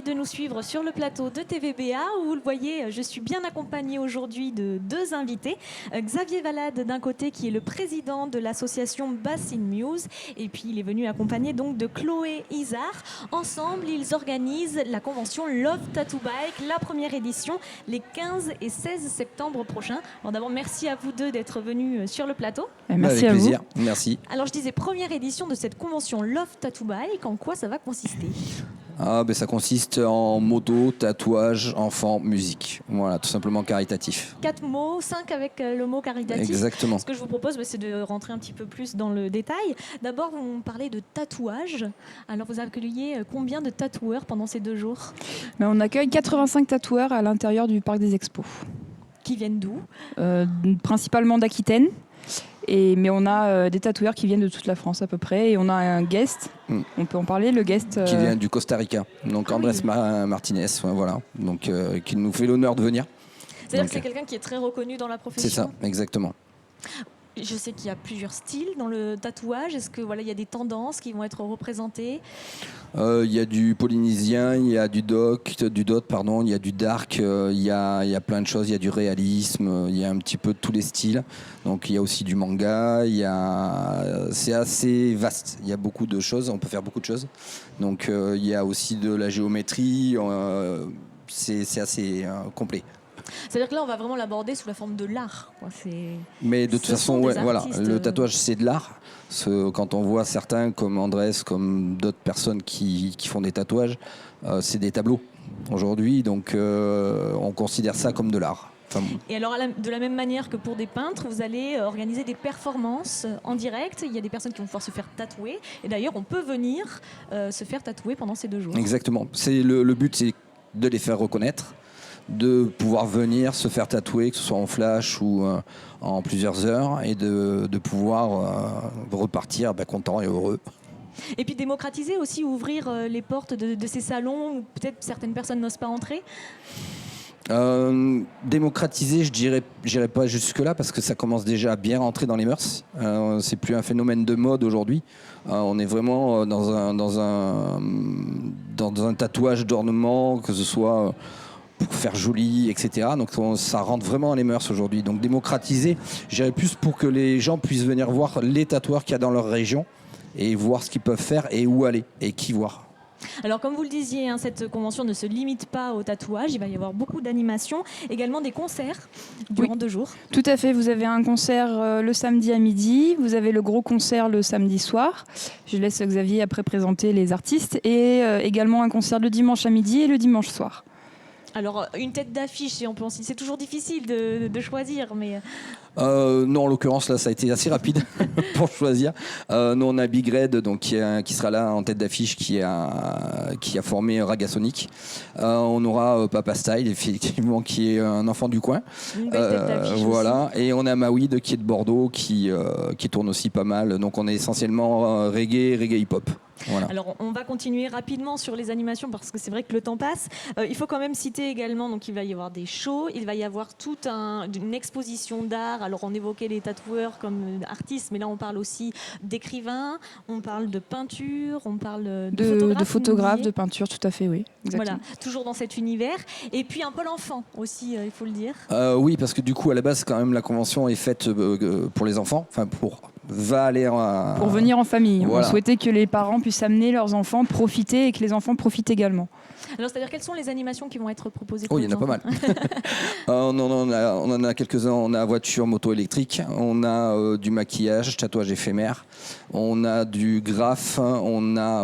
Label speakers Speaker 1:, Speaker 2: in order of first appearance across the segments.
Speaker 1: de nous suivre sur le plateau de TVBA. Où vous le voyez, je suis bien accompagnée aujourd'hui de deux invités. Xavier Valade d'un côté, qui est le président de l'association Bass in Muse, et puis il est venu accompagné donc de Chloé Isard. Ensemble, ils organisent la convention Love Tattoo Bike, la première édition, les 15 et 16 septembre prochains. Alors d'abord, merci à vous deux d'être venus sur le plateau.
Speaker 2: Merci
Speaker 3: avec
Speaker 2: à
Speaker 3: plaisir,
Speaker 2: vous.
Speaker 3: merci.
Speaker 1: Alors je disais première édition de cette convention Love Tattoo Bike, en quoi ça va consister ?
Speaker 3: Ça consiste en moto, tatouage, enfant, musique. Voilà, tout simplement caritatif.
Speaker 1: 4 mots, 5 avec le mot caritatif.
Speaker 3: Exactement.
Speaker 1: Ce que je vous propose, c'est de rentrer un petit peu plus dans le détail. D'abord, vous me parlez de tatouage. Alors, vous accueillez combien de tatoueurs pendant ces 2 jours ?
Speaker 2: On accueille 85 tatoueurs à l'intérieur du Parc des Expos.
Speaker 1: Qui viennent d'où ?
Speaker 2: Principalement d'Aquitaine. Mais on a des tatoueurs qui viennent de toute la France à peu près. Et on a un guest, on peut en parler, le guest...
Speaker 3: Qui vient du Costa Rica, donc Andrés Martinez, voilà. Donc, qui nous fait l'honneur de venir.
Speaker 1: C'est-à-dire que c'est quelqu'un qui est très reconnu dans la profession ?
Speaker 3: C'est ça, exactement.
Speaker 1: Je sais qu'il y a plusieurs styles dans le tatouage. Est-ce que il y a des tendances qui vont être représentées ?
Speaker 3: Il y a du polynésien, il y a du dot, il y a du dark, il y a plein de choses, il y a du réalisme, il y a un petit peu de tous les styles. Donc il y a aussi du manga, c'est assez vaste, il y a beaucoup de choses, on peut faire beaucoup de choses. Donc il y a aussi de la géométrie, c'est assez complet.
Speaker 1: C'est-à-dire que là, on va vraiment l'aborder sous la forme de l'art.
Speaker 3: Mais de toute façon, le tatouage, c'est de l'art. Quand on voit certains comme Andrés, comme d'autres personnes qui font des tatouages, c'est des tableaux aujourd'hui. Donc, on considère ça comme de l'art.
Speaker 1: Et alors, de la même manière que pour des peintres, vous allez organiser des performances en direct. Il y a des personnes qui vont pouvoir se faire tatouer. Et d'ailleurs, on peut venir se faire tatouer pendant ces 2 jours.
Speaker 3: Exactement. Le but, c'est de les faire reconnaître, de pouvoir venir se faire tatouer, que ce soit en flash ou en plusieurs heures, et de pouvoir repartir content et heureux.
Speaker 1: Et puis démocratiser aussi, ouvrir les portes de ces salons où peut-être certaines personnes n'osent pas entrer.
Speaker 3: Démocratiser, je dirais pas jusque-là, parce que ça commence déjà à bien rentrer dans les mœurs. C'est plus un phénomène de mode aujourd'hui. On est vraiment dans un tatouage d'ornement, que ce soit pour faire joli, etc. Donc ça rentre vraiment dans les mœurs aujourd'hui. Donc démocratiser, je dirais plus pour que les gens puissent venir voir les tatoueurs qu'il y a dans leur région et voir ce qu'ils peuvent faire et où aller et qui voir.
Speaker 1: Alors comme vous le disiez, cette convention ne se limite pas au tatouage, il va y avoir beaucoup d'animations, également des concerts durant 2 jours.
Speaker 2: Tout à fait, vous avez un concert le samedi à midi, vous avez le gros concert le samedi soir. Je laisse Xavier après présenter les artistes, et également un concert le dimanche à midi et le dimanche soir.
Speaker 1: Alors une tête d'affiche, si on peut en citer, c'est toujours difficile de choisir, mais...
Speaker 3: Non, en l'occurrence, là, ça a été assez rapide pour choisir. Nous, on a Big Red, donc, qui sera là en tête d'affiche, qui a formé Ragasonic. On aura Papa Style, effectivement, qui est un enfant du coin.
Speaker 1: Une belle tête d'affiche
Speaker 3: voilà.
Speaker 1: aussi.
Speaker 3: Et on a Mawid, qui est de Bordeaux, qui tourne aussi pas mal. Donc, on est essentiellement reggae hip-hop. Voilà.
Speaker 1: Alors on va continuer rapidement sur les animations parce que c'est vrai que le temps passe. Il faut quand même citer également, donc il va y avoir des shows, il va y avoir toute une exposition d'art. Alors on évoquait les tatoueurs comme artistes, mais là on parle aussi d'écrivains, on parle de peinture, on parle de
Speaker 2: photographes, de peinture, tout à fait, oui. Exactement.
Speaker 1: Voilà, toujours dans cet univers. Et puis un pôle enfant aussi, il faut le dire.
Speaker 3: Oui, parce que du coup à la base quand même la convention est faite pour les enfants, enfin pour
Speaker 2: venir en famille.
Speaker 3: Voilà.
Speaker 2: On souhaitait que les parents puissent amener leurs enfants, profiter, et que les enfants profitent également.
Speaker 1: Alors, c'est-à-dire, quelles sont les animations qui vont être proposées?
Speaker 3: Il y en a pas mal. On en a quelques-uns. On a voiture, moto électrique. On a du maquillage, tatouage éphémère. On a du graphe. On a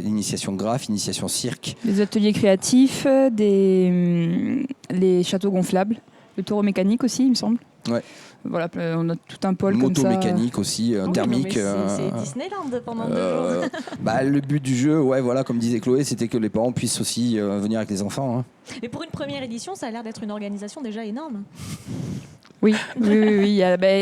Speaker 3: initiation graphe, initiation cirque.
Speaker 2: Des ateliers créatifs, les châteaux gonflables, le taureau mécanique aussi, il me semble.
Speaker 3: Ouais.
Speaker 2: Voilà, on a tout un pôle comme ça.
Speaker 3: Moto mécanique aussi, thermique.
Speaker 1: C'est Disneyland pendant 2 jours.
Speaker 3: Le but du jeu, comme disait Chloé, c'était que les parents puissent aussi venir avec les enfants. Hein.
Speaker 1: Mais pour une première édition, ça a l'air d'être une organisation déjà énorme.
Speaker 2: Oui, oui.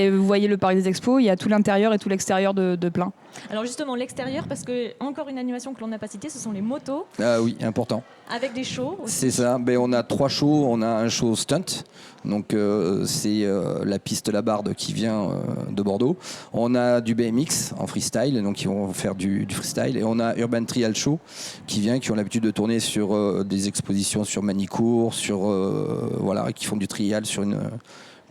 Speaker 2: Vous voyez le parc des expos, il y a tout l'intérieur et tout l'extérieur de plein.
Speaker 1: Alors justement, l'extérieur, parce que encore une animation que l'on n'a pas citée, ce sont les motos.
Speaker 3: Ah oui, important.
Speaker 1: Avec des shows aussi.
Speaker 3: C'est ça. On a 3 shows. On a un show stunt. Donc c'est la piste Labarde qui vient de Bordeaux. On a du BMX en freestyle, donc ils vont faire du freestyle. Et on a Urban Trial Show qui ont l'habitude de tourner sur des expositions sur Manicourt, qui font du trial sur une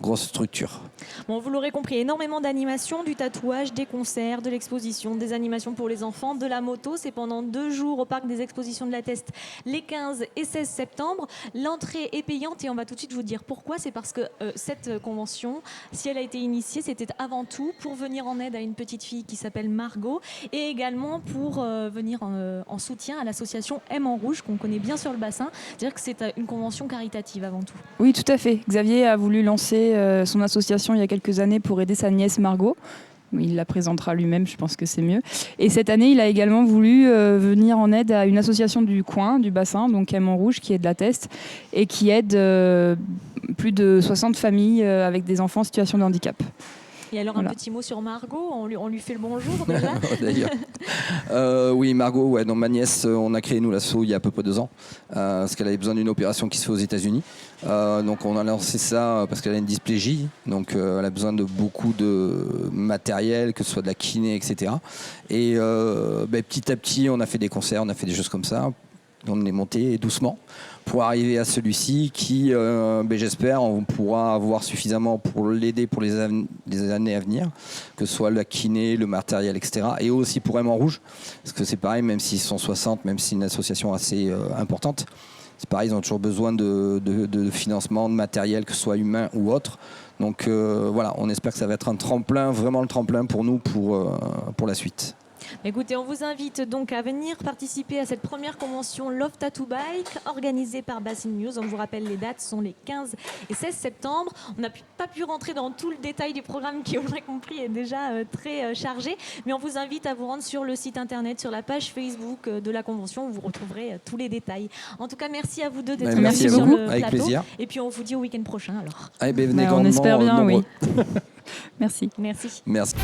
Speaker 3: grosse structure.
Speaker 1: Bon, vous l'aurez compris, énormément d'animations, du tatouage, des concerts, de l'exposition, des animations pour les enfants, de la moto. C'est pendant 2 jours au parc des expositions de la Teste, les 15 et 16 septembre. L'entrée est payante et on va tout de suite vous dire pourquoi. C'est parce que cette convention, si elle a été initiée, c'était avant tout pour venir en aide à une petite fille qui s'appelle Margot et également pour venir en soutien à l'association M en Rouge qu'on connaît bien sur le bassin. C'est-à-dire que c'est une convention caritative avant tout.
Speaker 2: Oui, tout à fait. Xavier a voulu lancer son association il y a quelques années pour aider sa nièce Margot. Il la présentera lui-même, je pense que c'est mieux. Et cette année, il a également voulu venir en aide à une association du coin, du bassin, donc M en Rouge, qui est de la Teste, et qui aide plus de 60 familles avec des enfants en situation de handicap.
Speaker 1: Et alors un petit mot sur Margot, on lui fait le bonjour déjà.
Speaker 3: D'ailleurs. Oui, Margot, donc ma nièce, on a créé nous l'asso il y a à peu près 2 ans, parce qu'elle avait besoin d'une opération qui se fait aux États-Unis. Donc on a lancé ça parce qu'elle a une dysplégie, donc elle a besoin de beaucoup de matériel, que ce soit de la kiné, etc. Et petit à petit, on a fait des concerts, on a fait des choses comme ça. On est monté doucement pour arriver à celui-ci qui, j'espère, on pourra avoir suffisamment pour l'aider pour les années à venir, que ce soit la kiné, le matériel, etc. Et aussi pour M en Rouge, parce que c'est pareil, même s'ils sont 60, même si c'est une association assez importante, c'est pareil, ils ont toujours besoin de financement, de matériel, que ce soit humain ou autre. Donc on espère que ça va être un tremplin, vraiment le tremplin pour nous pour la suite.
Speaker 1: Écoutez, on vous invite donc à venir participer à cette première convention Love Tattoo Bike organisée par Bassin News. On vous rappelle, les dates sont les 15 et 16 septembre. On n'a pas pu rentrer dans tout le détail du programme qui, on l'a compris, est déjà très chargé. Mais on vous invite à vous rendre sur le site internet, sur la page Facebook de la convention où vous retrouverez tous les détails. En tout cas, merci à vous deux d'être venus sur le
Speaker 3: avec
Speaker 1: plateau.
Speaker 3: Plaisir.
Speaker 1: Et puis on vous dit au week-end prochain alors.
Speaker 3: Venez
Speaker 2: on espère bien, oui. Merci.
Speaker 1: Merci.
Speaker 3: Merci.